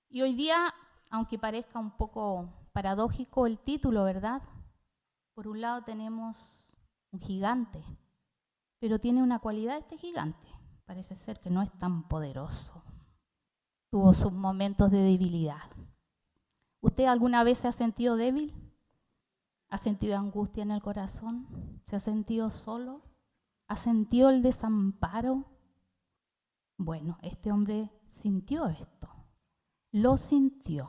Y hoy día, aunque parezca un poco paradójico el título, ¿verdad? Por un lado tenemos un gigante, pero tiene una cualidad este gigante. Parece ser que no es tan poderoso. Tuvo sus momentos de debilidad. ¿Usted alguna vez se ha sentido débil? ¿Ha sentido angustia en el corazón? ¿Se ha sentido solo? ¿Ha sentido el desamparo? Bueno, este hombre sintió esto, lo sintió,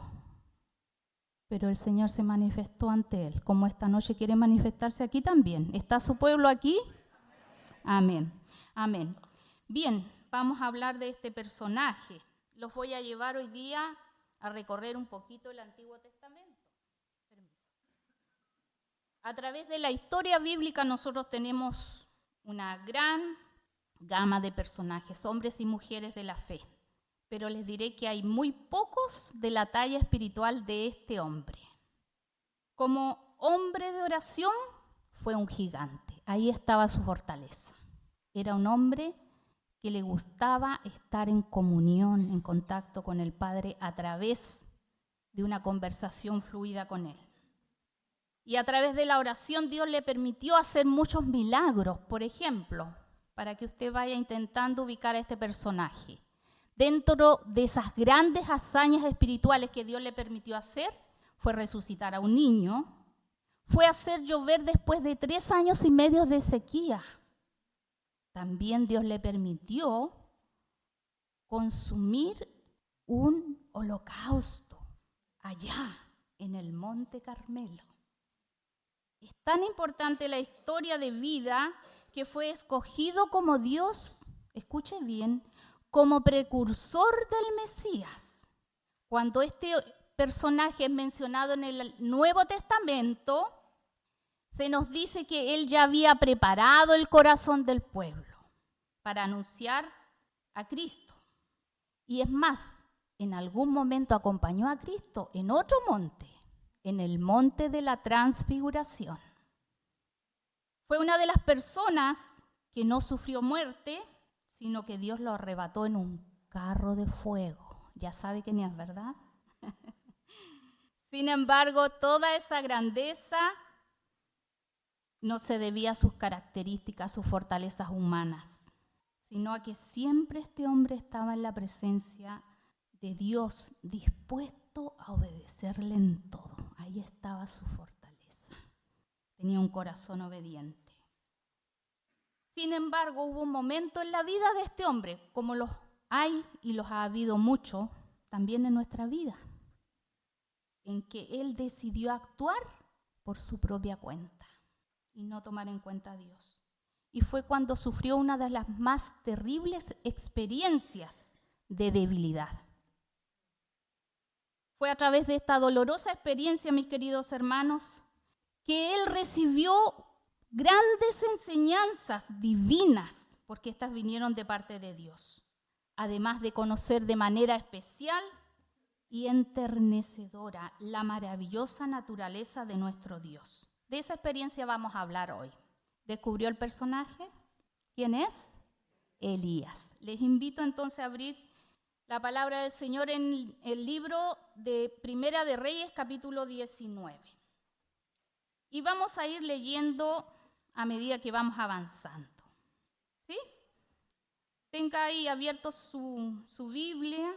pero el Señor se manifestó ante él, como esta noche quiere manifestarse aquí también. ¿Está su pueblo aquí? Amén, amén. Bien, vamos a hablar de este personaje. Los voy a llevar hoy día a recorrer un poquito el Antiguo Testamento. Permiso. A través de la historia bíblica nosotros tenemos una gran gama de personajes, hombres y mujeres de la fe, pero les diré que hay muy pocos de la talla espiritual de este hombre. Como hombre de oración fue un gigante, ahí estaba su fortaleza. Era un hombre que le gustaba estar en comunión, en contacto con el Padre a través de una conversación fluida con Él. Y a través de la oración Dios le permitió hacer muchos milagros, por ejemplo, para que usted vaya intentando ubicar a este personaje. Dentro de esas grandes hazañas espirituales que Dios le permitió hacer, fue resucitar a un niño, fue hacer llover después de 3 años y medio de sequía. También Dios le permitió consumir un holocausto allá en el Monte Carmelo. Es tan importante la historia de vida que fue escogido como Dios, escuche bien, como precursor del Mesías. Cuando este personaje es mencionado en el Nuevo Testamento, se nos dice que él ya había preparado el corazón del pueblo para anunciar a Cristo. Y es más, en algún momento acompañó a Cristo en otro monte, en el monte de la transfiguración. Fue una de las personas que no sufrió muerte, sino que Dios lo arrebató en un carro de fuego. Ya sabe quién es, ¿verdad? Sin embargo, toda esa grandeza no se debía a sus características, a sus fortalezas humanas, sino a que siempre este hombre estaba en la presencia de Dios, dispuesto a obedecerle en todo. Ahí estaba su fortaleza. Tenía un corazón obediente. Sin embargo, hubo un momento en la vida de este hombre, como los hay y los ha habido mucho, también en nuestra vida, en que él decidió actuar por su propia cuenta y no tomar en cuenta a Dios. Y fue cuando sufrió una de las más terribles experiencias de debilidad. Fue a través de esta dolorosa experiencia, mis queridos hermanos, que él recibió grandes enseñanzas divinas, porque estas vinieron de parte de Dios, además de conocer de manera especial y enternecedora la maravillosa naturaleza de nuestro Dios. De esa experiencia vamos a hablar hoy. ¿Descubrió el personaje? ¿Quién es? Elías. Les invito entonces a abrir la palabra del Señor en el libro de Primera de Reyes, capítulo 19. Y vamos a ir leyendo a medida que vamos avanzando. ¿Sí? Tenga ahí abierto su Biblia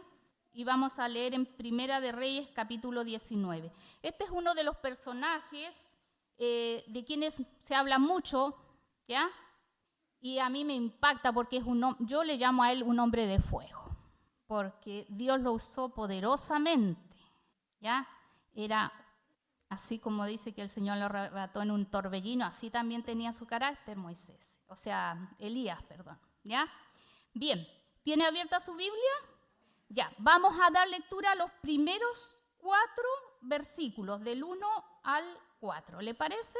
y vamos a leer en Primera de Reyes, capítulo 19. Este es uno de los personajes de quienes se habla mucho, ¿ya? Y a mí me impacta porque yo le llamo a él un hombre de fuego, porque Dios lo usó poderosamente, ¿ya? Era así como dice que el Señor lo arrebató en un torbellino, así también tenía su carácter Moisés, Elías, perdón, ¿ya? Bien, ¿tiene abierta su Biblia? Ya, vamos a dar lectura a los primeros 4 versículos, del 1 al 4, ¿le parece?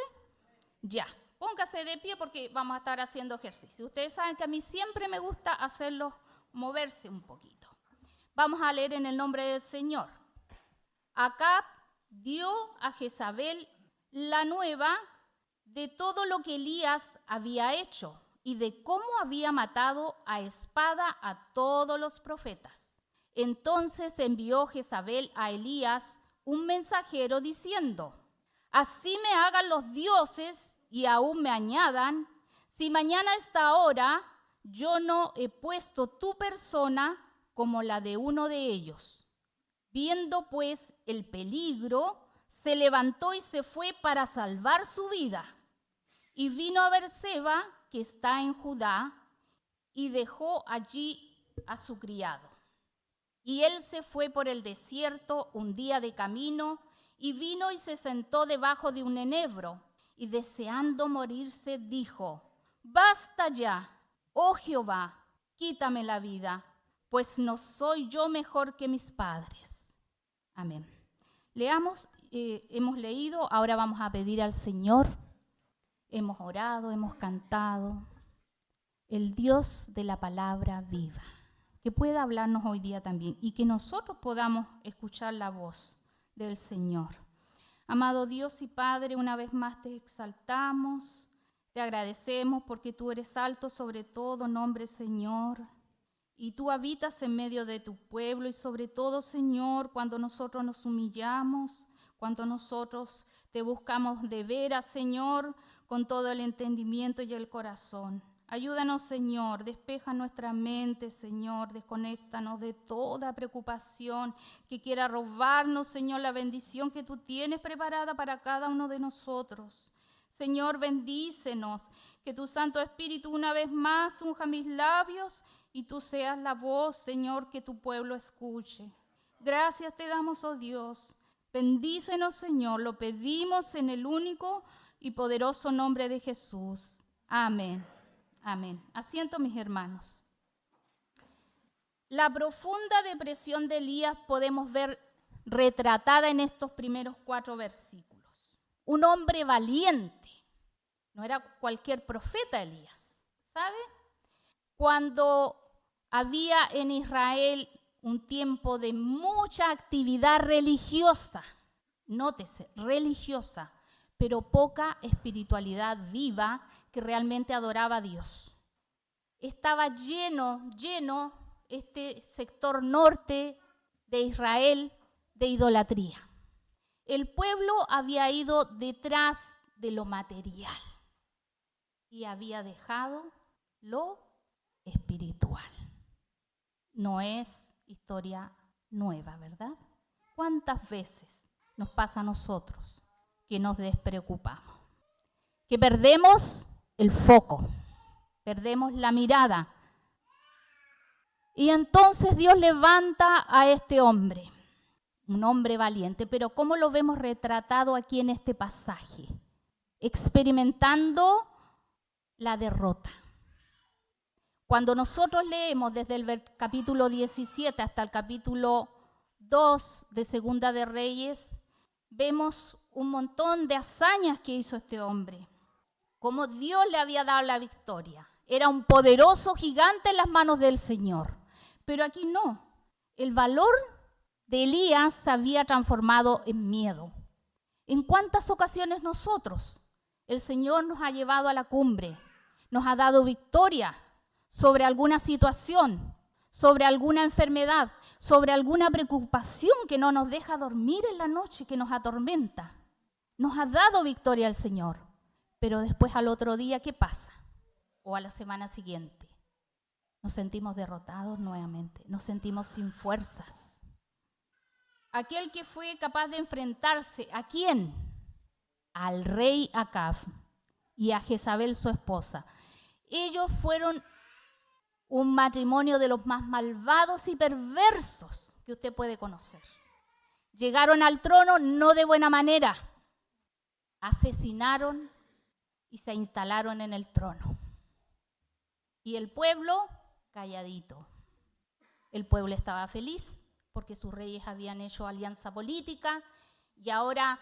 Ya, póngase de pie porque vamos a estar haciendo ejercicio. Ustedes saben que a mí siempre me gusta hacerlos moverse un poquito. Vamos a leer en el nombre del Señor. Acab dio a Jezabel la nueva de todo lo que Elías había hecho y de cómo había matado a espada a todos los profetas. Entonces envió Jezabel a Elías un mensajero diciendo: así me hagan los dioses y aún me añadan, si mañana a esta hora yo no he puesto tu persona como la de uno de ellos. Viendo pues el peligro, se levantó y se fue para salvar su vida. Y vino a Berseba, que está en Judá, y dejó allí a su criado. Y él se fue por el desierto un día de camino, y vino y se sentó debajo de un enebro, y deseando morirse dijo: basta ya, oh Jehová, quítame la vida, pues no soy yo mejor que mis padres. Amén. Leamos, hemos leído, ahora vamos a pedir al Señor. Hemos orado, hemos cantado. El Dios de la palabra viva, que pueda hablarnos hoy día también y que nosotros podamos escuchar la voz del Señor. Amado Dios y Padre, una vez más te exaltamos, te agradecemos porque tú eres alto sobre todo nombre, Señor, y tú habitas en medio de tu pueblo y sobre todo, Señor, cuando nosotros nos humillamos, cuando nosotros te buscamos de veras, Señor, con todo el entendimiento y el corazón. Ayúdanos, Señor, despeja nuestra mente, Señor, desconéctanos de toda preocupación que quiera robarnos, Señor, la bendición que tú tienes preparada para cada uno de nosotros. Señor, bendícenos, que tu Santo Espíritu una vez más unja mis labios y tú seas la voz, Señor, que tu pueblo escuche. Gracias te damos, oh Dios. Bendícenos, Señor, lo pedimos en el único y poderoso nombre de Jesús. Amén. Amén. Asiento, mis hermanos. La profunda depresión de Elías podemos ver retratada en estos primeros 4 versículos. Un hombre valiente. No era cualquier profeta Elías, ¿sabe? Cuando había en Israel un tiempo de mucha actividad religiosa, nótese, religiosa, pero poca espiritualidad viva que realmente adoraba a Dios. Estaba lleno este sector norte de Israel de idolatría. El pueblo había ido detrás de lo material y había dejado lo espiritual. No es historia nueva, ¿verdad? ¿Cuántas veces nos pasa a nosotros que nos despreocupamos? Que perdemos el foco, perdemos la mirada. Y entonces Dios levanta a este hombre, un hombre valiente, pero ¿cómo lo vemos retratado aquí en este pasaje? Experimentando la derrota. Cuando nosotros leemos desde el capítulo 17 hasta el capítulo 2 de Segunda de Reyes, vemos un montón de hazañas que hizo este hombre, cómo Dios le había dado la victoria. Era un poderoso gigante en las manos del Señor. Pero aquí no. El valor de Elías se había transformado en miedo. ¿En cuántas ocasiones nosotros el Señor nos ha llevado a la cumbre? Nos ha dado victoria sobre alguna situación, sobre alguna enfermedad, sobre alguna preocupación que no nos deja dormir en la noche, que nos atormenta. Nos ha dado victoria el Señor, pero después al otro día, ¿qué pasa? O a la semana siguiente, nos sentimos derrotados nuevamente, nos sentimos sin fuerzas. Aquel que fue capaz de enfrentarse, ¿a quién? Al rey Acab y a Jezabel, su esposa. Ellos fueron un matrimonio de los más malvados y perversos que usted puede conocer. Llegaron al trono no de buena manera, asesinaron y se instalaron en el trono. Y el pueblo calladito. El pueblo estaba feliz porque sus reyes habían hecho alianza política y ahora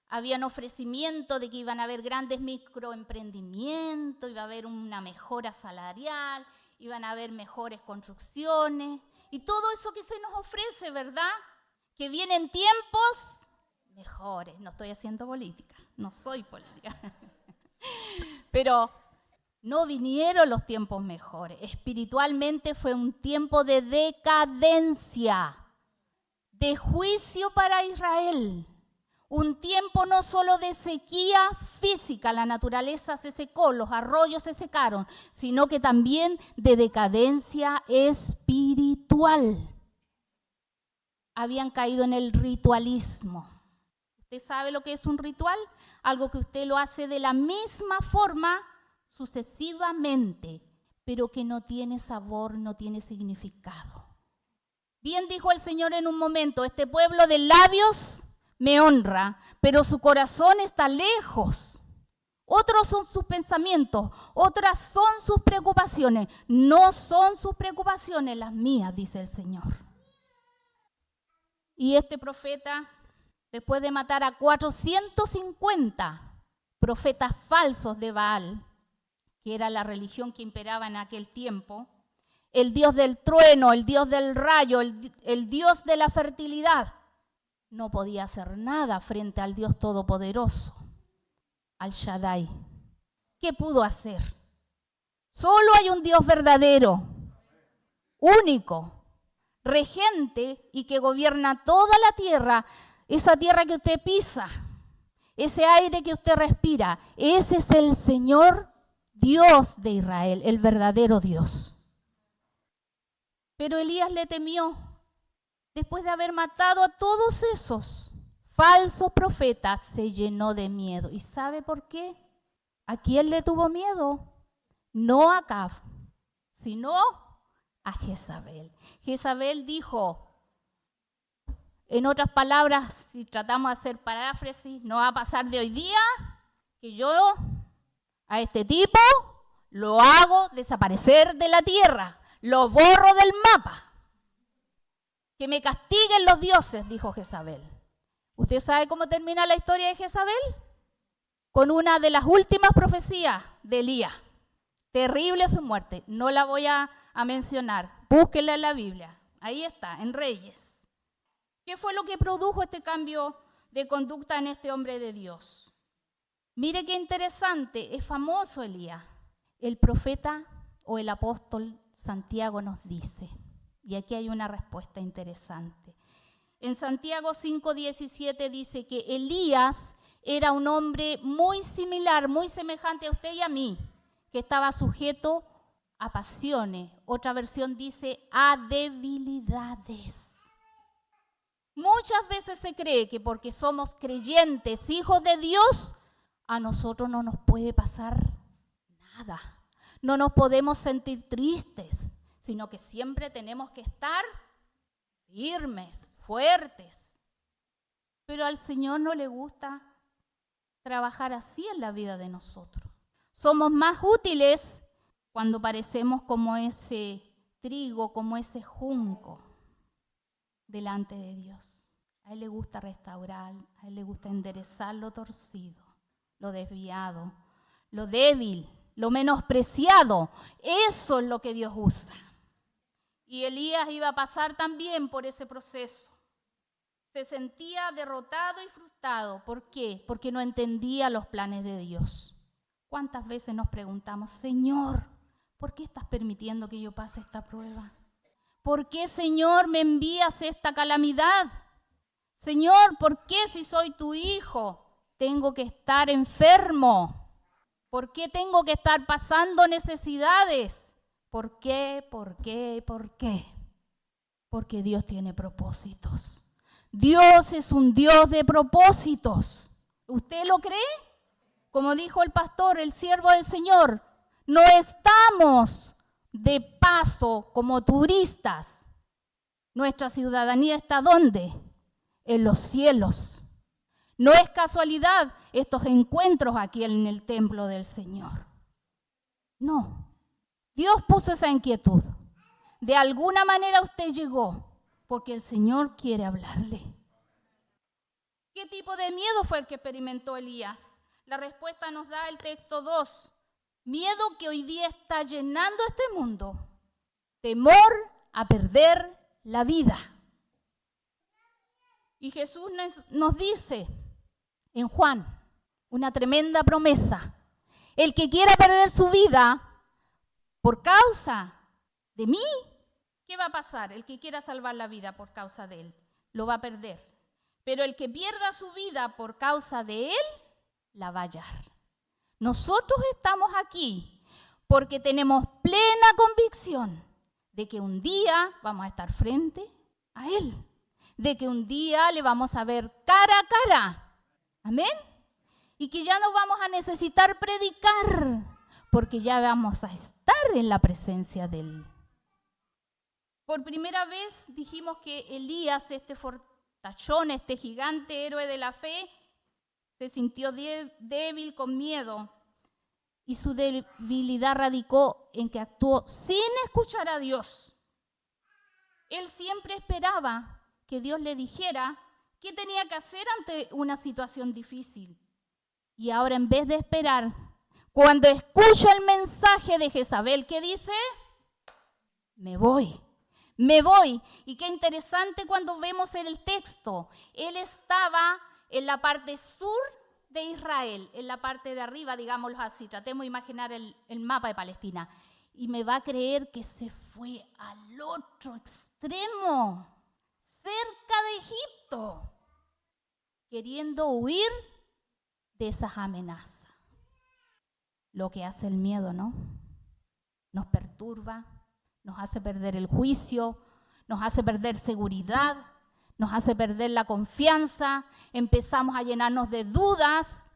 habían ofrecimiento de que iban a haber grandes microemprendimientos, iba a haber una mejora salarial, iban a haber mejores construcciones y todo eso que se nos ofrece, ¿verdad? Que vienen tiempos mejores. No estoy haciendo política, no soy política. Pero No vinieron los tiempos mejores. Espiritualmente fue un tiempo de decadencia, de juicio para Israel. Un tiempo no solo de sequía física, la naturaleza se secó, los arroyos se secaron, sino que también de decadencia espiritual. Habían caído en el ritualismo. ¿Usted sabe lo que es un ritual? Algo que usted lo hace de la misma forma sucesivamente, pero que no tiene sabor, no tiene significado. Bien dijo el Señor en un momento, este pueblo de labios me honra, pero su corazón está lejos. Otros son sus pensamientos, otras son sus preocupaciones. No son sus preocupaciones las mías, dice el Señor. Y este profeta, después de matar a 450 profetas falsos de Baal, que era la religión que imperaba en aquel tiempo, el dios del trueno, el dios del rayo, el dios de la fertilidad, no podía hacer nada frente al Dios Todopoderoso, al Shaddai. ¿Qué pudo hacer? Solo hay un Dios verdadero, único, regente y que gobierna toda la tierra, esa tierra que usted pisa, ese aire que usted respira. Ese es el Señor Dios de Israel, el verdadero Dios. Pero Elías le temió. Después de haber matado a todos esos falsos profetas, se llenó de miedo. ¿Y sabe por qué? ¿A quién le tuvo miedo? No a Acab, sino a Jezabel. Jezabel dijo, en otras palabras, si tratamos de hacer paráfrasis, no va a pasar de hoy día que yo a este tipo lo hago desaparecer de la tierra, lo borro del mapa. Que me castiguen los dioses, dijo Jezabel. ¿Usted sabe cómo termina la historia de Jezabel? Con una de las últimas profecías de Elías. Terrible su muerte. No la voy a mencionar. Búsquela en la Biblia. Ahí está, en Reyes. ¿Qué fue lo que produjo este cambio de conducta en este hombre de Dios? Mire qué interesante, es famoso Elías. El profeta o el apóstol Santiago nos dice, y aquí hay una respuesta interesante. En Santiago 5:17 dice que Elías era un hombre muy similar, muy semejante a usted y a mí, que estaba sujeto a pasiones. Otra versión dice a debilidades. Muchas veces se cree que porque somos creyentes, hijos de Dios, a nosotros no nos puede pasar nada. No nos podemos sentir tristes, sino que siempre tenemos que estar firmes, fuertes. Pero al Señor no le gusta trabajar así en la vida de nosotros. Somos más útiles cuando parecemos como ese trigo, como ese junco delante de Dios. A Él le gusta restaurar, a Él le gusta enderezar lo torcido, lo desviado, lo débil, lo menospreciado. Eso es lo que Dios usa. Y Elías iba a pasar también por ese proceso. Se sentía derrotado y frustrado. ¿Por qué? Porque no entendía los planes de Dios. ¿Cuántas veces nos preguntamos, Señor, ¿por qué estás permitiendo que yo pase esta prueba? ¿Por qué, Señor, me envías esta calamidad? Señor, ¿por qué si soy tu hijo tengo que estar enfermo? ¿Por qué tengo que estar pasando necesidades? ¿Por qué? ¿Por qué? ¿Por qué? Porque Dios tiene propósitos. Dios es un Dios de propósitos. ¿Usted lo cree? Como dijo el pastor, el siervo del Señor, no estamos de paso como turistas. Nuestra ciudadanía está ¿dónde? En los cielos. No es casualidad estos encuentros aquí en el templo del Señor. No. Dios puso esa inquietud. De alguna manera usted llegó porque el Señor quiere hablarle. ¿Qué tipo de miedo fue el que experimentó Elías? La respuesta nos da el texto 2. Miedo que hoy día está llenando este mundo. Temor a perder la vida. Y Jesús nos dice en Juan una tremenda promesa. El que quiera perder su vida por causa de mí, ¿qué va a pasar? El que quiera salvar la vida por causa de él, lo va a perder. Pero el que pierda su vida por causa de él, la va a hallar. Nosotros estamos aquí porque tenemos plena convicción de que un día vamos a estar frente a él, de que un día le vamos a ver cara a cara. Amén. Y que ya no vamos a necesitar predicar, porque ya vamos a estar en la presencia de él. Por primera vez dijimos que Elías, este fortachón, este gigante héroe de la fe, se sintió débil con miedo y su debilidad radicó en que actuó sin escuchar a Dios. Él siempre esperaba que Dios le dijera qué tenía que hacer ante una situación difícil. Y ahora, en vez de esperar, cuando escucha el mensaje de Jezabel, ¿qué dice? Me voy. Y qué interesante cuando vemos en el texto. Él estaba en la parte sur de Israel, en la parte de arriba, digámoslo así. Tratemos de imaginar el mapa de Palestina. Y me va a creer que se fue al otro extremo, cerca de Egipto, queriendo huir de esas amenazas. Lo que hace el miedo, ¿no? Nos perturba, nos hace perder el juicio, nos hace perder seguridad, nos hace perder la confianza, empezamos a llenarnos de dudas.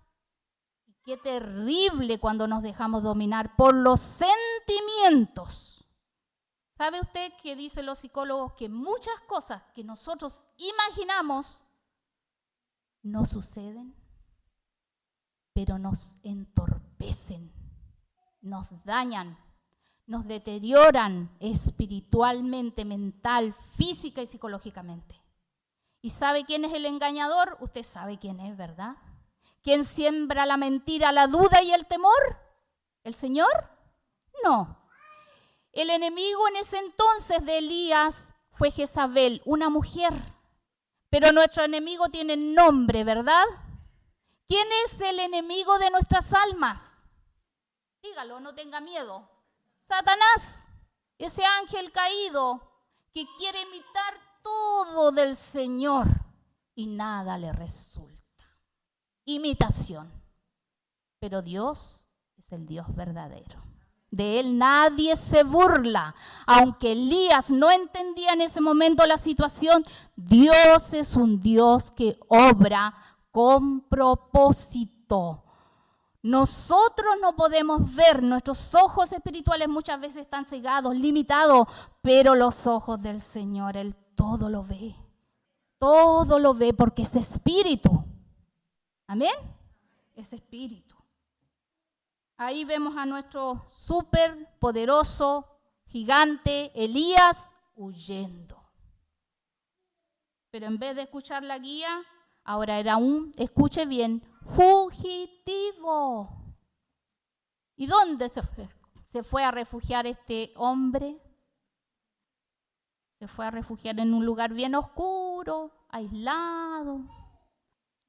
Y qué terrible cuando nos dejamos dominar por los sentimientos. ¿Sabe usted qué dicen los psicólogos? Que muchas cosas que nosotros imaginamos no suceden, pero nos entorpecen, nos dañan, nos deterioran espiritualmente, mental, física y psicológicamente. ¿Y sabe quién es el engañador? Usted sabe quién es, ¿verdad? ¿Quién siembra la mentira, la duda y el temor? ¿El Señor? No. El enemigo en ese entonces de Elías fue Jezabel, una mujer. Pero nuestro enemigo tiene nombre, ¿verdad? ¿Quién es el enemigo de nuestras almas? Dígalo, no tenga miedo. Satanás, ese ángel caído que quiere imitar todo del Señor y nada le resulta. Imitación. Pero Dios es el Dios verdadero. De él nadie se burla. Aunque Elías no entendía en ese momento la situación, Dios es un Dios que obra con propósito. Nosotros no podemos ver, nuestros ojos espirituales muchas veces están cegados, limitados, pero los ojos del Señor, Él todo lo ve porque es espíritu. ¿Amén? Es espíritu. Ahí vemos a nuestro súper poderoso gigante Elías huyendo. Pero en vez de escuchar la guía, ahora era escuche bien, fugitivo. ¿Y dónde se fue? Se fue a refugiar este hombre. Se fue a refugiar en un lugar bien oscuro, aislado.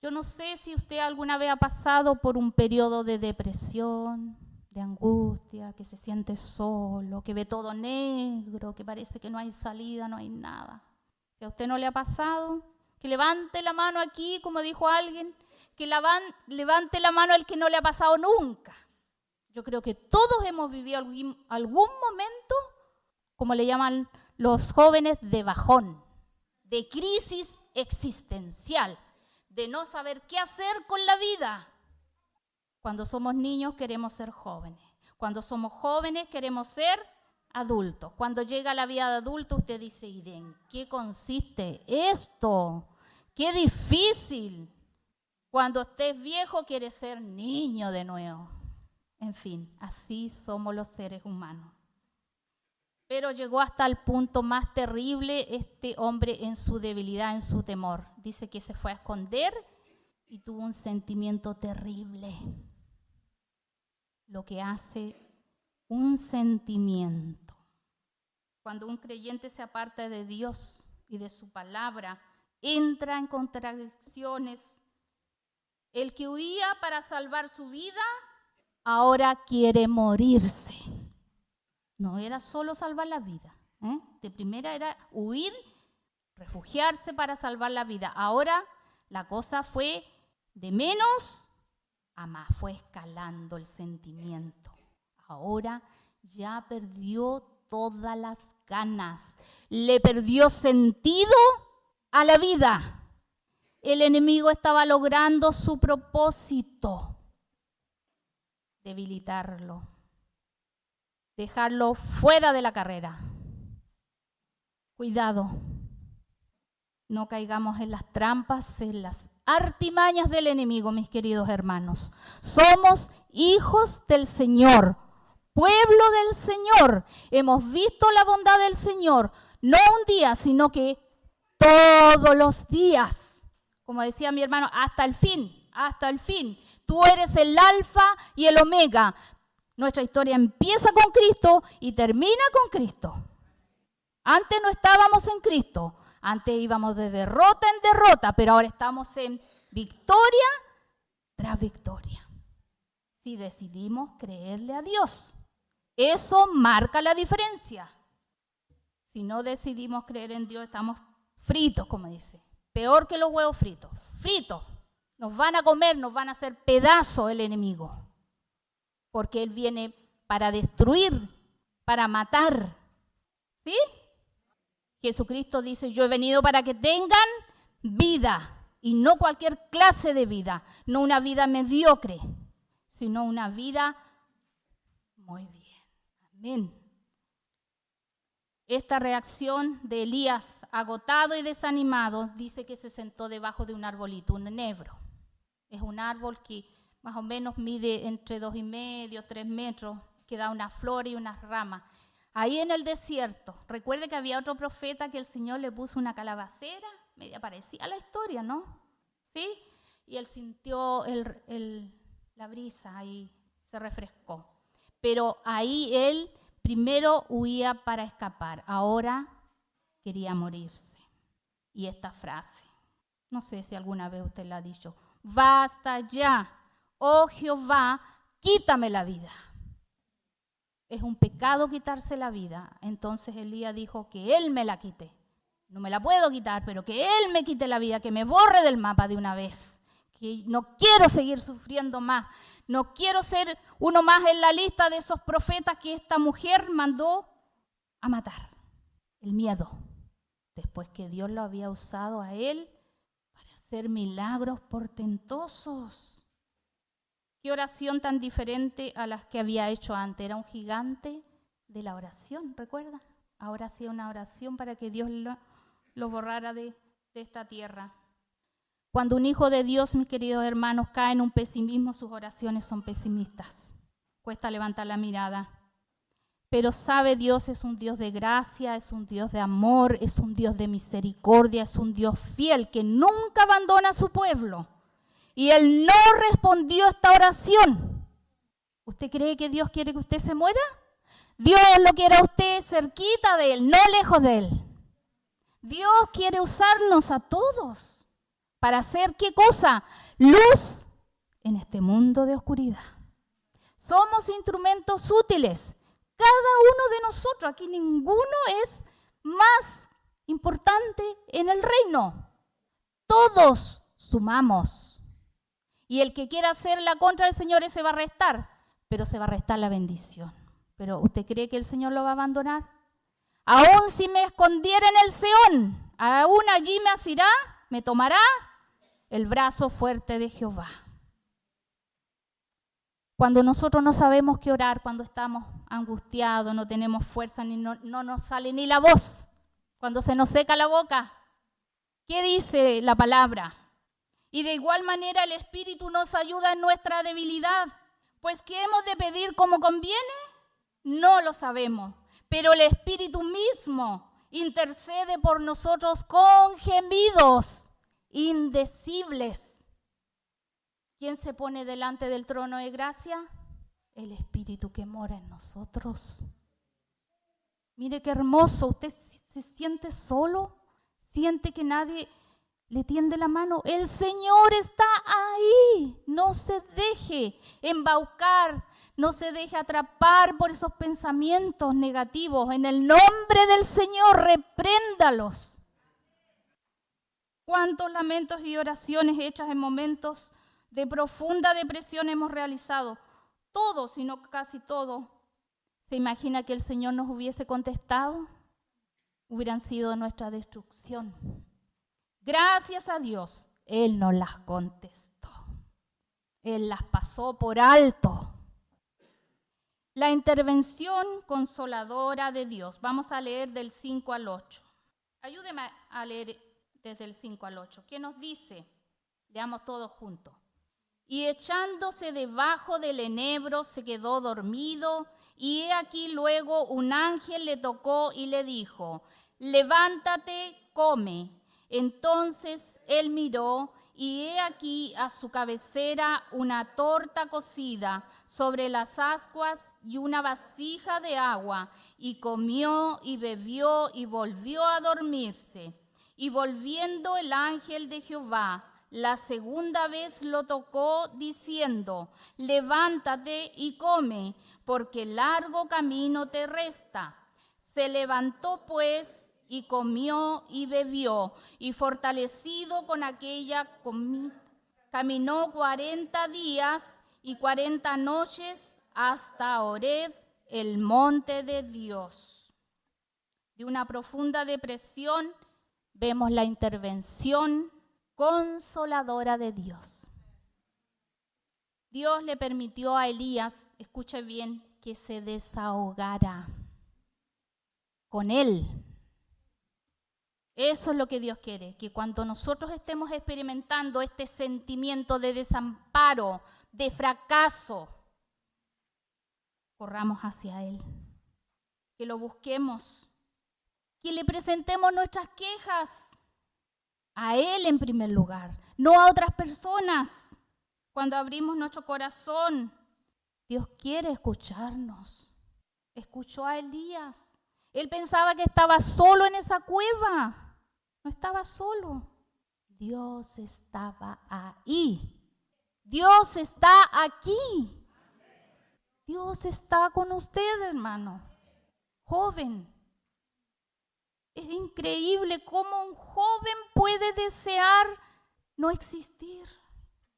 Yo no sé si usted alguna vez ha pasado por un periodo de depresión, de angustia, que se siente solo, que ve todo negro, que parece que no hay salida, no hay nada. Si a usted no le ha pasado, que levante la mano aquí, como dijo alguien, que levante la mano el que no le ha pasado nunca. Yo creo que todos hemos vivido algún momento, como le llaman los jóvenes, de bajón, de crisis existencial, de no saber qué hacer con la vida. Cuando somos niños queremos ser jóvenes. Cuando somos jóvenes queremos ser adultos. Cuando llega la vida de adulto usted dice, ¿y en qué consiste esto? ¡Qué difícil! Cuando estés viejo quieres ser niño de nuevo. En fin, así somos los seres humanos. Pero llegó hasta el punto más terrible este hombre en su debilidad, en su temor. Dice que se fue a esconder y tuvo un sentimiento terrible. Lo que hace un sentimiento. Cuando un creyente se aparta de Dios y de su palabra, entra en contradicciones. El que huía para salvar su vida, ahora quiere morirse. No era solo salvar la vida. De primera era huir, refugiarse para salvar la vida. Ahora la cosa fue de menos a más, fue escalando el sentimiento. Ahora ya perdió todas las ganas, le perdió sentido a la vida. El enemigo estaba logrando su propósito: debilitarlo, dejarlo fuera de la carrera. Cuidado, no caigamos en las trampas, en las artimañas del enemigo, mis queridos hermanos. Somos hijos del Señor, pueblo del Señor. Hemos visto la bondad del Señor, no un día, sino que todos los días. Como decía mi hermano, hasta el fin, hasta el fin. Tú eres el alfa y el omega. Nuestra historia empieza con Cristo y termina con Cristo. Antes no estábamos en Cristo, antes íbamos de derrota en derrota, pero ahora estamos en victoria tras victoria. Si decidimos creerle a Dios, eso marca la diferencia. Si no decidimos creer en Dios, estamos fritos, como dice. Peor que los huevos fritos. Fritos. Nos van a comer, nos van a hacer pedazos el enemigo. Porque Él viene para destruir, para matar. ¿Sí? Jesucristo dice, yo he venido para que tengan vida. Y no cualquier clase de vida. No una vida mediocre, sino una vida muy bien. Amén. Esta reacción de Elías, agotado y desanimado, dice que se sentó debajo de un arbolito, un enebro. Es un árbol que más o menos mide entre 2,5, 3 metros, que da una flor y unas ramas. Ahí en el desierto, recuerde que había otro profeta que el Señor le puso una calabacera, media parecía la historia, ¿no? ¿Sí? Y él sintió la brisa y se refrescó. Pero ahí él primero huía para escapar, ahora quería morirse. Y esta frase, no sé si alguna vez usted la ha dicho, basta ya, oh Jehová, quítame la vida. Es un pecado quitarse la vida. Entonces Elías dijo que Él me la quite. No me la puedo quitar, pero que Él me quite la vida, que me borre del mapa de una vez. Que no quiero seguir sufriendo más. No quiero ser uno más en la lista de esos profetas que esta mujer mandó a matar. El miedo. Después que Dios lo había usado a él para hacer milagros portentosos. Qué oración tan diferente a las que había hecho antes. Era un gigante de la oración, ¿recuerda? Ahora hacía una oración para que Dios lo borrara de esta tierra. Cuando un hijo de Dios, mis queridos hermanos, cae en un pesimismo, sus oraciones son pesimistas. Cuesta levantar la mirada. Pero sabe, Dios es un Dios de gracia, es un Dios de amor, es un Dios de misericordia, es un Dios fiel que nunca abandona a su pueblo. Y Él no respondió a esta oración. ¿Usted cree que Dios quiere que usted se muera? Dios lo quiere a usted cerquita de Él, no lejos de Él. Dios quiere usarnos a todos para hacer ¿qué cosa? Luz en este mundo de oscuridad. Somos instrumentos útiles. Cada uno de nosotros, aquí ninguno es más importante en el reino. Todos sumamos. Y el que quiera hacer la contra del Señor, ese va a restar, pero se va a restar la bendición. Pero ¿usted cree que el Señor lo va a abandonar? Aún si me escondiera en el Seón, aún allí me asirá, me tomará el brazo fuerte de Jehová. Cuando nosotros no sabemos qué orar, cuando estamos angustiados, no tenemos fuerza, no nos sale ni la voz, cuando se nos seca la boca, ¿qué dice la palabra? Y de igual manera el Espíritu nos ayuda en nuestra debilidad. Pues ¿qué hemos de pedir como conviene? No lo sabemos, pero el Espíritu mismo intercede por nosotros con gemidos indecibles. ¿Quién se pone delante del trono de gracia? El Espíritu que mora en nosotros. Mire qué hermoso, usted se siente solo, siente que nadie le tiende la mano. El Señor está ahí, no se deje embaucar, No se deje atrapar por esos pensamientos negativos. En el nombre del Señor, repréndalos. ¿Cuántos lamentos y oraciones hechas en momentos de profunda depresión hemos realizado? Todo, si no casi todo. ¿Se imagina que el Señor nos hubiese contestado? Hubieran sido nuestra destrucción. Gracias a Dios, Él nos las contestó. Él las pasó por alto. La intervención consoladora de Dios. Vamos a leer del 5 al 8. Ayúdeme a leer desde el 5 al 8. ¿Qué nos dice? Leamos todos juntos. Y echándose debajo del enebro se quedó dormido, y he aquí luego un ángel le tocó y le dijo: levántate, come. Entonces él miró, y he aquí a su cabecera una torta cocida sobre las ascuas y una vasija de agua, y comió y bebió y volvió a dormirse. Y volviendo el ángel de Jehová la segunda vez lo tocó diciendo: levántate y come, porque largo camino te resta. Se levantó pues y comió y bebió, y fortalecido con aquella comida, caminó 40 días y 40 noches hasta Horeb, el monte de Dios. De una profunda depresión vemos la intervención consoladora de Dios. Dios le permitió a Elías, escuche bien, que se desahogara con él. Eso es lo que Dios quiere, que cuando nosotros estemos experimentando este sentimiento de desamparo, de fracaso, corramos hacia Él, que lo busquemos, que le presentemos nuestras quejas a Él en primer lugar, no a otras personas. Cuando abrimos nuestro corazón, Dios quiere escucharnos. Escuchó a Elías. Él pensaba que estaba solo en esa cueva. No estaba solo. Dios estaba ahí. Dios está aquí. Dios está con usted, hermano. Joven. Es increíble cómo un joven puede desear no existir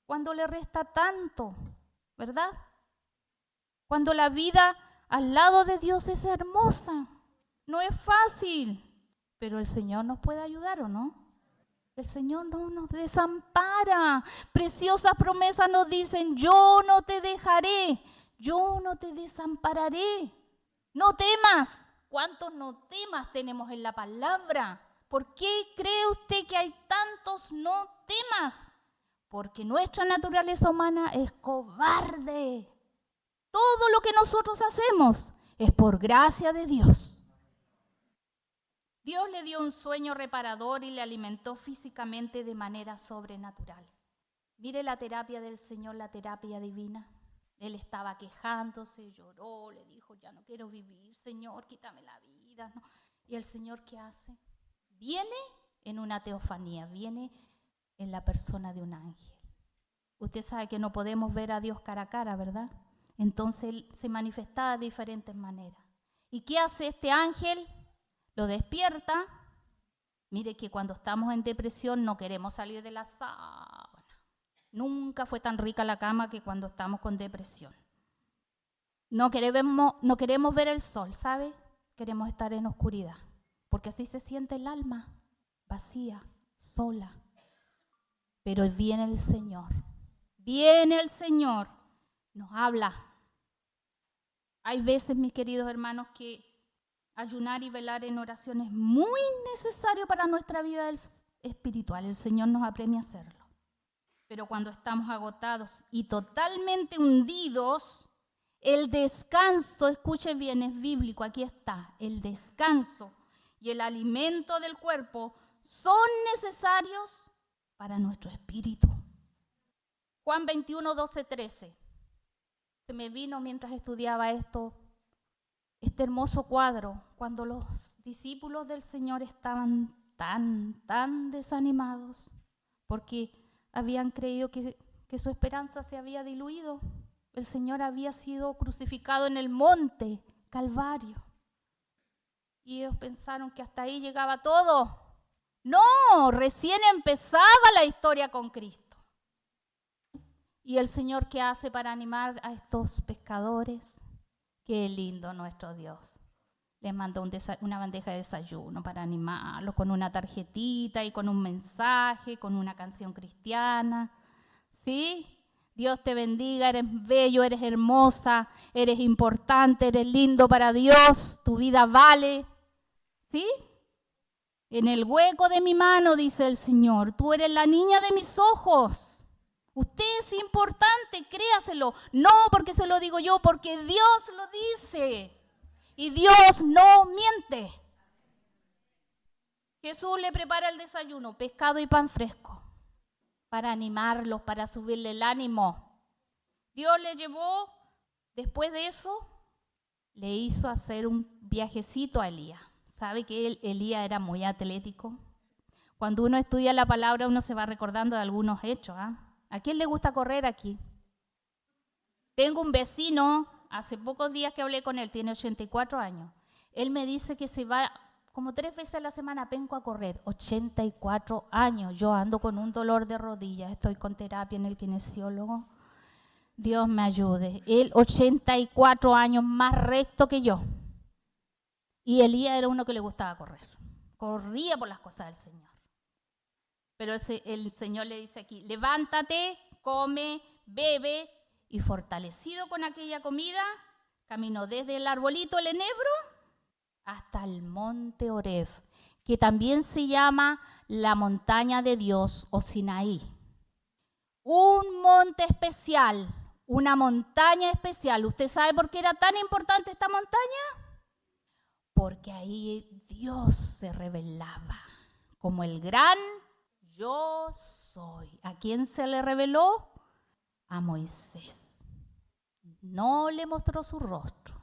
cuando le resta tanto, ¿verdad? Cuando la vida al lado de Dios es hermosa. No es fácil, pero el Señor nos puede ayudar, ¿o no? El Señor no nos desampara. Preciosas promesas nos dicen: yo no te dejaré, yo no te desampararé. No temas. ¿Cuántos no temas tenemos en la palabra? ¿Por qué cree usted que hay tantos no temas? Porque nuestra naturaleza humana es cobarde. Todo lo que nosotros hacemos es por gracia de Dios. Dios le dio un sueño reparador y le alimentó físicamente de manera sobrenatural. Mire la terapia del Señor, la terapia divina. Él estaba quejándose, lloró, le dijo: ya no quiero vivir, Señor, quítame la vida, ¿no? Y el Señor, ¿qué hace? Viene en una teofanía, viene en la persona de un ángel. Usted sabe que no podemos ver a Dios cara a cara, ¿verdad? Entonces Él se manifestaba de diferentes maneras. ¿Y qué hace este ángel? Lo despierta. Mire que cuando estamos en depresión no queremos salir de la sábana. Nunca fue tan rica la cama que cuando estamos con depresión. No queremos ver el sol, ¿sabe? Queremos estar en oscuridad, porque así se siente el alma, vacía, sola. Pero viene el Señor, nos habla. Hay veces, mis queridos hermanos, que ayunar y velar en oración es muy necesario para nuestra vida espiritual. El Señor nos apremia a hacerlo. Pero cuando estamos agotados y totalmente hundidos, el descanso, escuche bien, es bíblico, aquí está, el descanso y el alimento del cuerpo son necesarios para nuestro espíritu. Juan 21, 12, 13. Se me vino mientras estudiaba este hermoso cuadro, cuando los discípulos del Señor estaban tan desanimados, porque habían creído que su esperanza se había diluido, El Señor había sido crucificado en el monte Calvario. Y ellos pensaron que hasta ahí llegaba todo. No, recién empezaba la historia con Cristo. ¿Y el Señor qué hace para animar a estos pescadores? Qué lindo nuestro Dios. Les mandó una bandeja de desayuno para animarlos, con una tarjetita y con un mensaje, con una canción cristiana. ¿Sí? Dios te bendiga, eres bello, eres hermosa, eres importante, eres lindo para Dios, tu vida vale. ¿Sí? En el hueco de mi mano, dice el Señor, tú eres la niña de mis ojos. Usted es importante, créaselo. No porque se lo digo yo, porque Dios lo dice. Y Dios no miente. Jesús le prepara el desayuno, pescado y pan fresco, para animarlos, para subirle el ánimo. Dios le llevó, después de eso, le hizo hacer un viajecito a Elías. ¿Sabe que Elías era muy atlético? Cuando uno estudia la palabra, uno se va recordando de algunos hechos. ¿A quién le gusta correr aquí? Tengo un vecino, hace pocos días que hablé con él, tiene 84 años. Él me dice que se va como 3 veces a la semana a Penco a correr. 84 años. Yo ando con un dolor de rodillas, estoy con terapia en el kinesiólogo. Dios me ayude. Él 84 años, más recto que yo. Y Elías era uno que le gustaba correr. Corría por las cosas del Señor. Pero el Señor le dice aquí, levántate, come, bebe, y fortalecido con aquella comida, caminó desde el arbolito el enebro hasta el monte Horeb, que también se llama la montaña de Dios o Sinaí. Un monte especial, una montaña especial. ¿Usted sabe por qué era tan importante esta montaña? Porque ahí Dios se revelaba como el gran yo soy. ¿A quién se le reveló? A Moisés. No le mostró su rostro,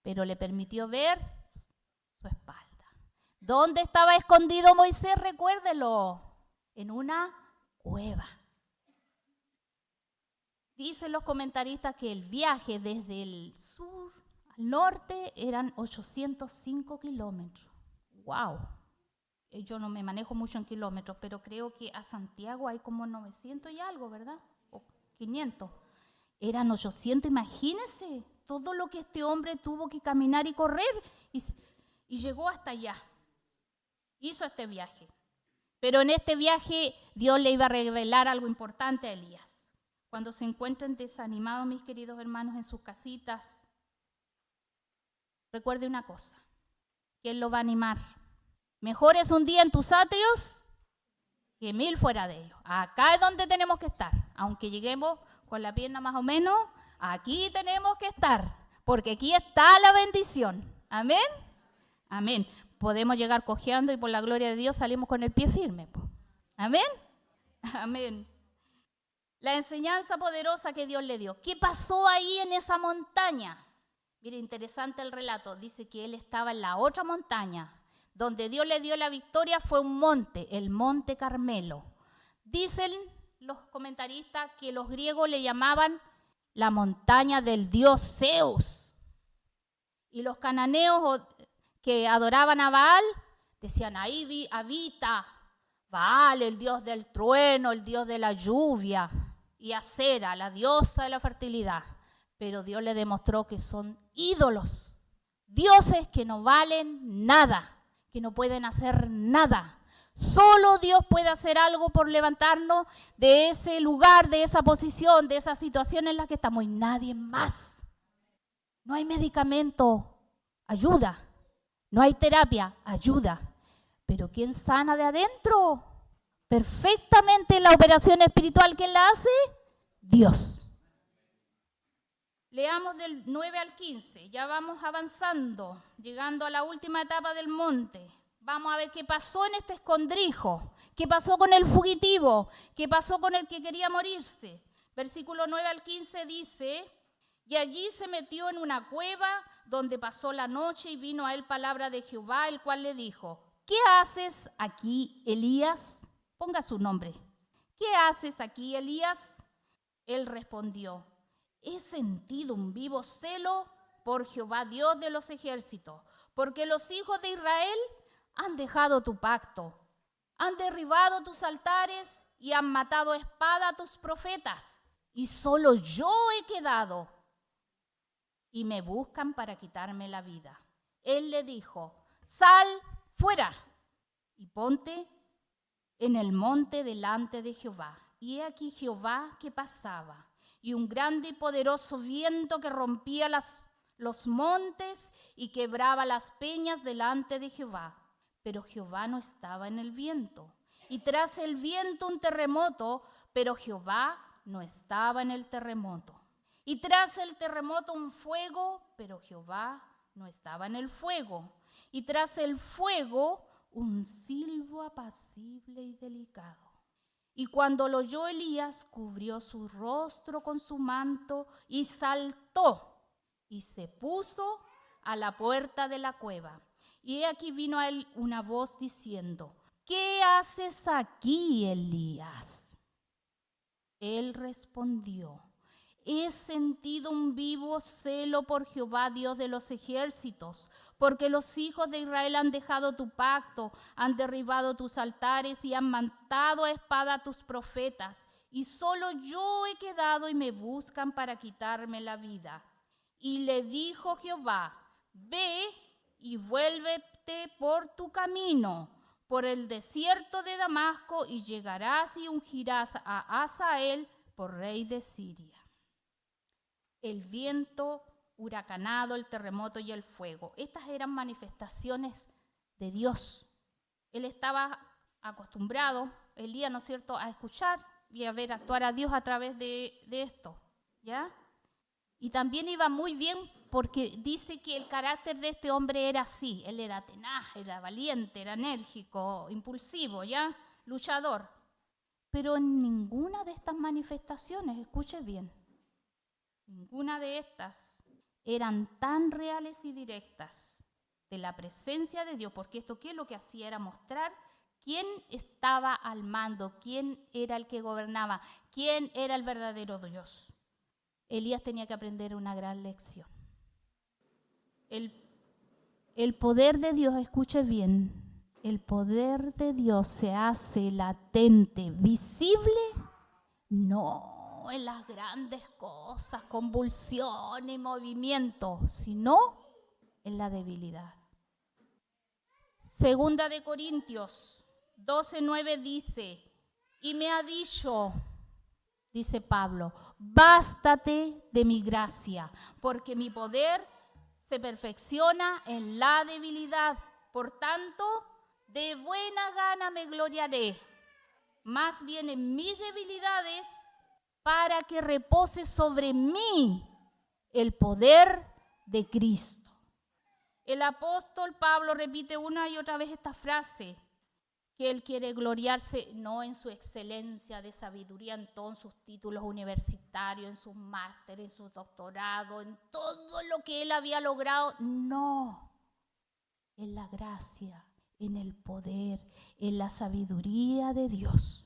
pero le permitió ver su espalda. ¿Dónde estaba escondido Moisés? Recuérdelo, en una cueva. Dicen los comentaristas que el viaje desde el sur al norte eran 805 kilómetros. ¡Wow! Yo no me manejo mucho en kilómetros, pero creo que a Santiago hay como 900 y algo, ¿verdad? O 500. Eran 800, imagínense todo lo que este hombre tuvo que caminar y correr y llegó hasta allá. Hizo este viaje. Pero en este viaje Dios le iba a revelar algo importante a Elías. Cuando se encuentren desanimados, mis queridos hermanos, en sus casitas, recuerde una cosa, que Él lo va a animar. Mejor es un día en tus atrios que 1000 fuera de ellos. Acá es donde tenemos que estar, aunque lleguemos con la pierna más o menos, aquí tenemos que estar, porque aquí está la bendición. Amén. Amén. Podemos llegar cojeando y por la gloria de Dios salimos con el pie firme. Amén. Amén. La enseñanza poderosa que Dios le dio. ¿Qué pasó ahí en esa montaña? Mire, interesante el relato. Dice que él estaba en la otra montaña. Donde Dios le dio la victoria fue un monte, el monte Carmelo. Dicen los comentaristas que los griegos le llamaban la montaña del dios Zeus. Y los cananeos que adoraban a Baal decían, ahí habita Baal, el dios del trueno, el dios de la lluvia, y Acera, la diosa de la fertilidad. Pero Dios le demostró que son ídolos, dioses que no valen nada, que no pueden hacer nada. Solo Dios puede hacer algo por levantarnos de ese lugar, de esa posición, de esa situación en la que estamos y nadie más. No hay medicamento, ayuda. No hay terapia, ayuda. Pero ¿quién sana de adentro? Perfectamente la operación espiritual, ¿quién la hace? Dios. Leamos del 9 al 15, ya vamos avanzando, llegando a la última etapa del monte. Vamos a ver qué pasó en este escondrijo, qué pasó con el fugitivo, qué pasó con el que quería morirse. Versículo 9 al 15 dice, y allí se metió en una cueva donde pasó la noche y vino a él palabra de Jehová, el cual le dijo, ¿qué haces aquí, Elías? Ponga su nombre. ¿Qué haces aquí, Elías? Él respondió, he sentido un vivo celo por Jehová, Dios de los ejércitos, porque los hijos de Israel han dejado tu pacto, han derribado tus altares y han matado a espada a tus profetas, y solo yo he quedado, y me buscan para quitarme la vida. Él le dijo: sal fuera y ponte en el monte delante de Jehová. Y he aquí Jehová que pasaba, y un grande y poderoso viento que rompía los montes y quebraba las peñas delante de Jehová. Pero Jehová no estaba en el viento. Y tras el viento un terremoto, pero Jehová no estaba en el terremoto. Y tras el terremoto un fuego, pero Jehová no estaba en el fuego. Y tras el fuego un silbo apacible y delicado. Y cuando lo oyó Elías, cubrió su rostro con su manto y saltó y se puso a la puerta de la cueva. Y aquí vino a él una voz diciendo: ¿qué haces aquí, Elías? Él respondió: he sentido un vivo celo por Jehová, Dios de los ejércitos, porque los hijos de Israel han dejado tu pacto, han derribado tus altares y han matado a espada a tus profetas. Y solo yo he quedado y me buscan para quitarme la vida. Y le dijo Jehová: ve y vuélvete por tu camino, por el desierto de Damasco, y llegarás y ungirás a Hazael por rey de Siria. El viento huracanado, el terremoto y el fuego. Estas eran manifestaciones de Dios. Él estaba acostumbrado, Elías, ¿no es cierto?, a escuchar y a ver actuar a Dios a través de esto, ¿ya? Y también iba muy bien porque dice que el carácter de este hombre era así. Él era tenaz, era valiente, era enérgico, impulsivo, ¿ya? Luchador. Pero en ninguna de estas manifestaciones, escuche bien, ninguna de estas eran tan reales y directas de la presencia de Dios, porque esto ¿qué es lo que hacía? Era mostrar quién estaba al mando, quién era el que gobernaba, quién era el verdadero Dios. Elías tenía que aprender una gran lección. El poder de Dios, escuche bien, el poder de Dios se hace latente, visible, no en las grandes cosas, convulsión y movimiento, sino en la debilidad. Segunda de Corintios 12:9 dice: y me ha dicho, dice Pablo, bástate de mi gracia, porque mi poder se perfecciona en la debilidad. Por tanto, de buena gana me gloriaré, más bien en mis debilidades, para que repose sobre mí el poder de Cristo. El apóstol Pablo repite una y otra vez esta frase, que él quiere gloriarse no en su excelencia de sabiduría, en todos sus títulos universitarios, en sus másteres, en sus doctorados, en todo lo que él había logrado. No, en la gracia, en el poder, en la sabiduría de Dios.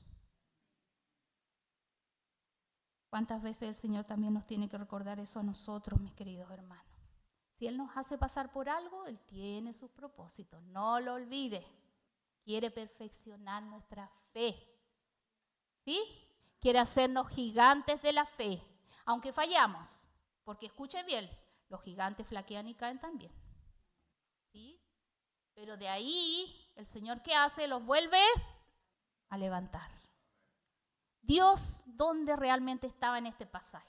¿Cuántas veces el Señor también nos tiene que recordar eso a nosotros, mis queridos hermanos? Si Él nos hace pasar por algo, Él tiene sus propósitos, no lo olvide. Quiere perfeccionar nuestra fe, ¿sí? Quiere hacernos gigantes de la fe, aunque fallamos, porque escuche bien, los gigantes flaquean y caen también, ¿sí? Pero de ahí, el Señor, ¿qué hace? Los vuelve a levantar. Dios, ¿dónde realmente estaba en este pasaje?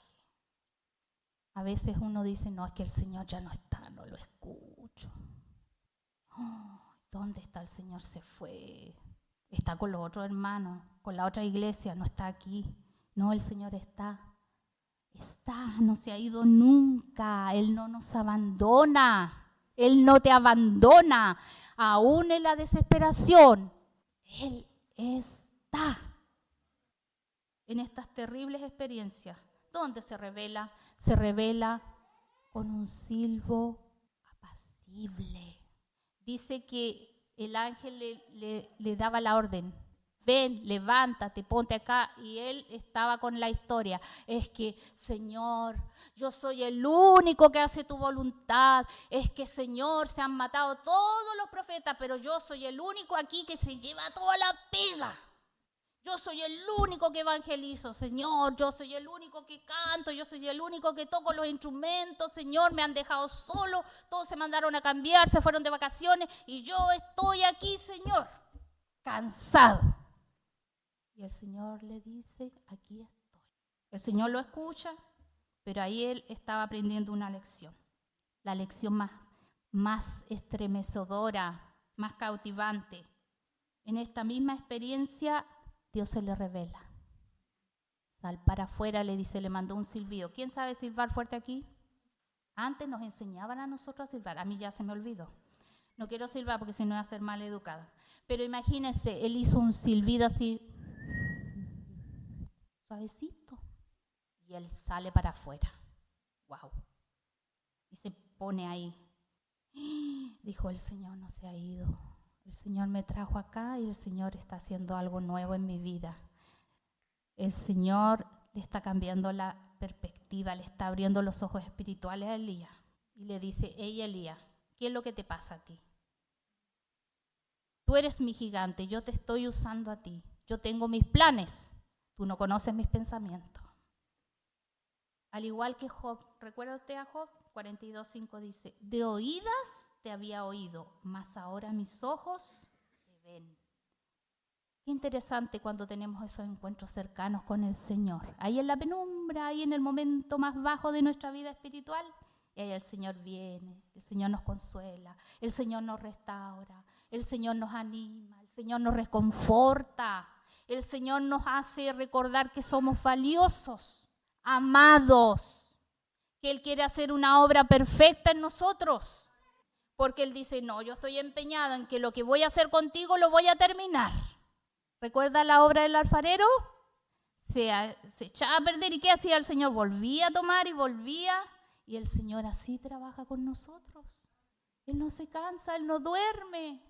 A veces uno dice, no, es que el Señor ya no está, no lo escucho. Oh, ¿dónde está el Señor? Se fue. Está con los otros hermanos, con la otra iglesia, no está aquí. No, el Señor está, no se ha ido nunca. Él no nos abandona. Él no te abandona. Aún en la desesperación, Él está. En estas terribles experiencias, ¿dónde se revela? Se revela con un silbo apacible. Dice que el ángel le daba la orden, ven, levántate, ponte acá. Y él estaba con la historia. Es que, Señor, yo soy el único que hace tu voluntad. Es que, Señor, se han matado todos los profetas, pero yo soy el único aquí que se lleva toda la pega. Yo soy el único que evangelizo, Señor. Yo soy el único que canto. Yo soy el único que toco los instrumentos, Señor. Me han dejado solo. Todos se mandaron a cambiar, se fueron de vacaciones. Y yo estoy aquí, Señor, cansado. Y el Señor le dice, aquí estoy. El Señor lo escucha, pero ahí él estaba aprendiendo una lección. La lección más estremecedora, más cautivante. En esta misma experiencia, Dios se le revela. Sal para afuera, le dice, le mandó un silbido. ¿Quién sabe silbar fuerte aquí? Antes nos enseñaban a nosotros a silbar. A mí ya se me olvidó. No quiero silbar porque si no voy a ser mal educada. Pero imagínense, él hizo un silbido así, suavecito. Y él sale para afuera. ¡Wow! Y se pone ahí. Dijo, el Señor no se ha ido. El Señor me trajo acá y el Señor está haciendo algo nuevo en mi vida. El Señor le está cambiando la perspectiva, le está abriendo los ojos espirituales a Elías. Y le dice, hey Elías, ¿qué es lo que te pasa a ti? Tú eres mi gigante, yo te estoy usando a ti. Yo tengo mis planes, tú no conoces mis pensamientos. Al igual que Job, ¿recuerda usted a Job? 42:5 dice, de oídas te había oído, mas ahora mis ojos te ven. Qué interesante cuando tenemos esos encuentros cercanos con el Señor. Ahí en la penumbra, ahí en el momento más bajo de nuestra vida espiritual, y ahí el Señor viene, el Señor nos consuela, el Señor nos restaura, el Señor nos anima, el Señor nos reconforta, el Señor nos hace recordar que somos valiosos, amados, que Él quiere hacer una obra perfecta en nosotros, porque Él dice, no, yo estoy empeñado en que lo que voy a hacer contigo lo voy a terminar. ¿Recuerda la obra del alfarero? Se echaba a perder y ¿qué hacía el Señor? Volvía a tomar y volvía, y el Señor así trabaja con nosotros. Él no se cansa, Él no duerme.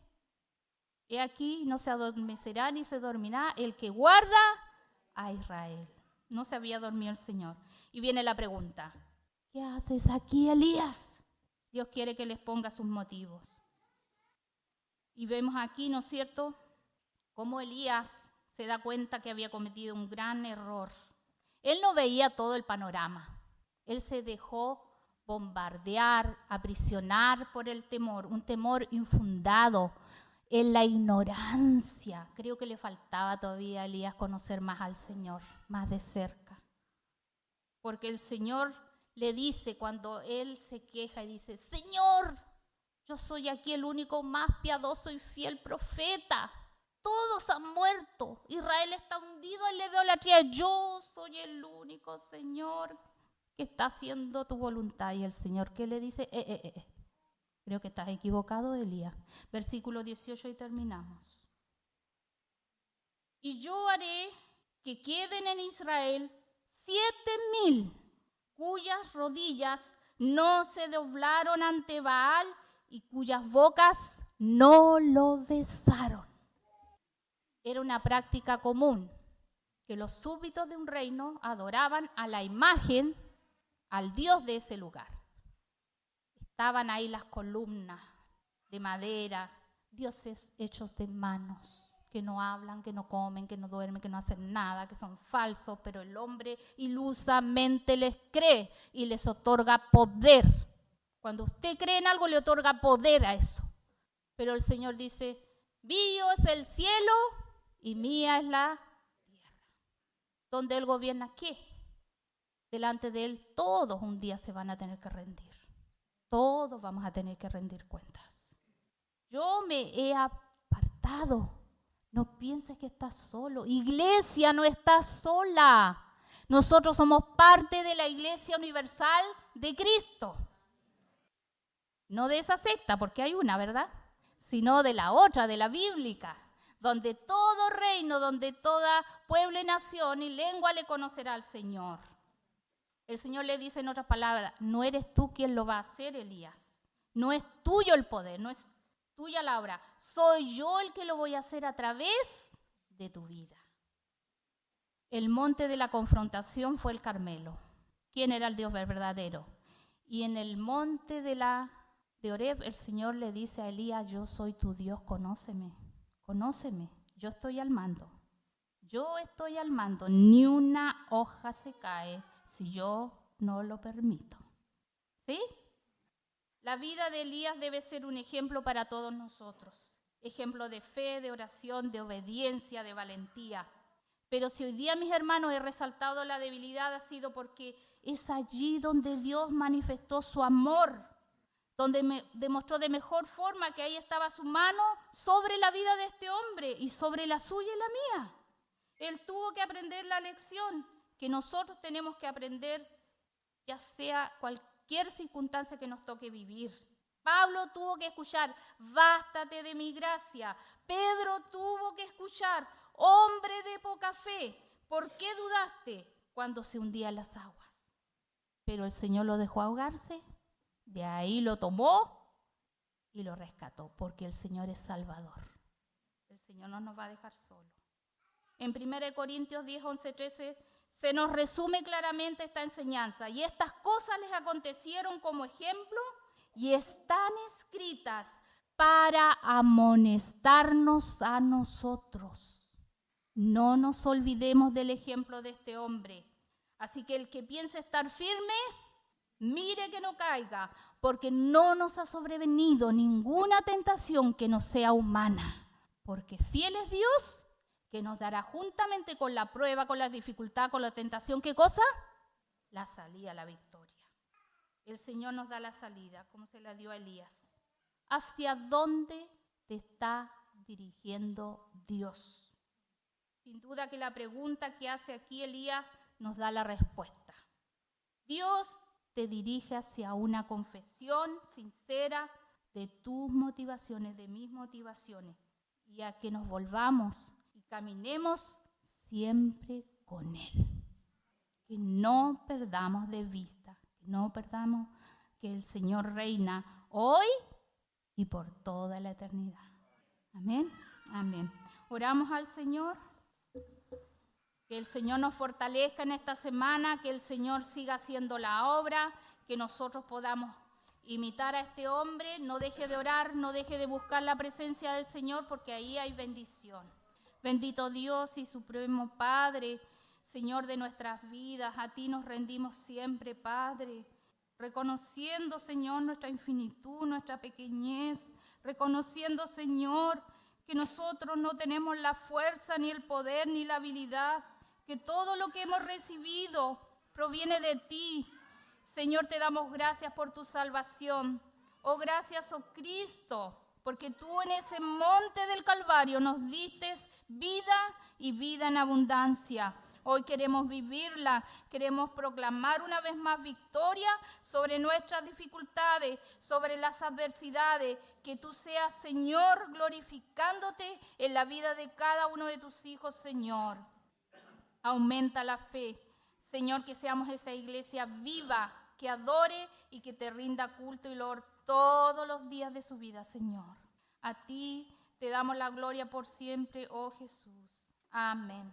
He aquí, no se adormecerá ni se dormirá el que guarda a Israel. No se había dormido el Señor. Y viene la pregunta, ¿qué haces aquí, Elías? Dios quiere que les ponga sus motivos. Y vemos aquí, ¿no es cierto?, cómo Elías se da cuenta que había cometido un gran error. Él no veía todo el panorama. Él se dejó bombardear, aprisionar por el temor, un temor infundado en la ignorancia. Creo que le faltaba todavía a Elías conocer más al Señor, más de cerca. Porque el Señor le dice cuando él se queja y dice, Señor, yo soy aquí el único más piadoso y fiel profeta. Todos han muerto. Israel está hundido en la idolatría. Yo soy el único, Señor, que está haciendo tu voluntad. Y el Señor, ¿qué le dice? Creo que estás equivocado, Elías. Versículo 18 y terminamos. Y yo haré que queden en Israel 7,000 cuyas rodillas no se doblaron ante Baal y cuyas bocas no lo besaron. Era una práctica común que los súbditos de un reino adoraban a la imagen, al Dios de ese lugar. Estaban ahí las columnas de madera, dioses hechos de manos, que no hablan, que no comen, que no duermen, que no hacen nada, que son falsos, pero el hombre ilusamente les cree y les otorga poder. Cuando usted cree en algo, le otorga poder a eso. Pero el Señor dice, mío es el cielo y mía es la tierra. Donde Él gobierna, ¿qué? Delante de Él todos un día se van a tener que rendir. Todos vamos a tener que rendir cuentas. Yo me he apartado. No pienses que estás solo. Iglesia, no estás sola. Nosotros somos parte de la Iglesia Universal de Cristo. No de esa secta, porque hay una, ¿verdad? Sino de la otra, de la bíblica, donde todo reino, donde toda pueblo y nación y lengua le conocerá al Señor. El Señor le dice en otras palabras, no eres tú quien lo va a hacer, Elías. No es tuyo el poder, no es tuya la obra. Soy yo el que lo voy a hacer a través de tu vida. El monte de la confrontación fue el Carmelo. ¿Quién era el Dios verdadero? Y en el monte de Oreb, el Señor le dice a Elías: yo soy tu Dios, conóceme, yo estoy al mando. Ni una hoja se cae si yo no lo permito. ¿Sí? La vida de Elías debe ser un ejemplo para todos nosotros. Ejemplo de fe, de oración, de obediencia, de valentía. Pero si hoy día, mis hermanos, he resaltado la debilidad, ha sido porque es allí donde Dios manifestó su amor, donde me demostró de mejor forma que ahí estaba su mano sobre la vida de este hombre y sobre la suya y la mía. Él tuvo que aprender la lección que nosotros tenemos que aprender, ya sea cualquier circunstancia que nos toque vivir. Pablo tuvo que escuchar: bástate de mi gracia. Pedro tuvo que escuchar: hombre de poca fe, ¿por qué dudaste cuando se hundían las aguas? Pero el Señor lo dejó ahogarse, de ahí lo tomó y lo rescató, porque el Señor es Salvador. El Señor no nos va a dejar solos. En 1 Corintios 10, 11, 13 se nos resume claramente esta enseñanza. Y estas cosas les acontecieron como ejemplo y están escritas para amonestarnos a nosotros. No nos olvidemos del ejemplo de este hombre. Así que el que piense estar firme, mire que no caiga, porque no nos ha sobrevenido ninguna tentación que no sea humana. Porque fiel es Dios, que nos dará juntamente con la prueba, con la dificultad, con la tentación, ¿qué cosa? La salida, la victoria. El Señor nos da la salida, como se la dio a Elías. ¿Hacia dónde te está dirigiendo Dios? Sin duda que la pregunta que hace aquí Elías nos da la respuesta. Dios te dirige hacia una confesión sincera de tus motivaciones, de mis motivaciones, y a que nos volvamos y caminemos siempre con Él. Que no perdamos de vista, que no perdamos que el Señor reina hoy y por toda la eternidad. Amén, amén. Oramos al Señor. Que el Señor nos fortalezca en esta semana, que el Señor siga haciendo la obra, que nosotros podamos imitar a este hombre. No deje de orar, no deje de buscar la presencia del Señor, porque ahí hay bendición. Bendito Dios y supremo Padre, Señor de nuestras vidas, a ti nos rendimos siempre, Padre, reconociendo, Señor, nuestra infinitud, nuestra pequeñez, reconociendo, Señor, que nosotros no tenemos la fuerza, ni el poder, ni la habilidad, que todo lo que hemos recibido proviene de ti. Señor, te damos gracias por tu salvación. Oh, gracias, oh Cristo, porque tú en ese monte del Calvario nos diste vida y vida en abundancia. Hoy queremos vivirla, queremos proclamar una vez más victoria sobre nuestras dificultades, sobre las adversidades. Que tú seas, Señor, glorificándote en la vida de cada uno de tus hijos, Señor. Aumenta la fe, Señor, que seamos esa iglesia viva, que adore y que te rinda culto y loor todos los días de su vida, Señor. A ti te damos la gloria por siempre, oh Jesús. Amén.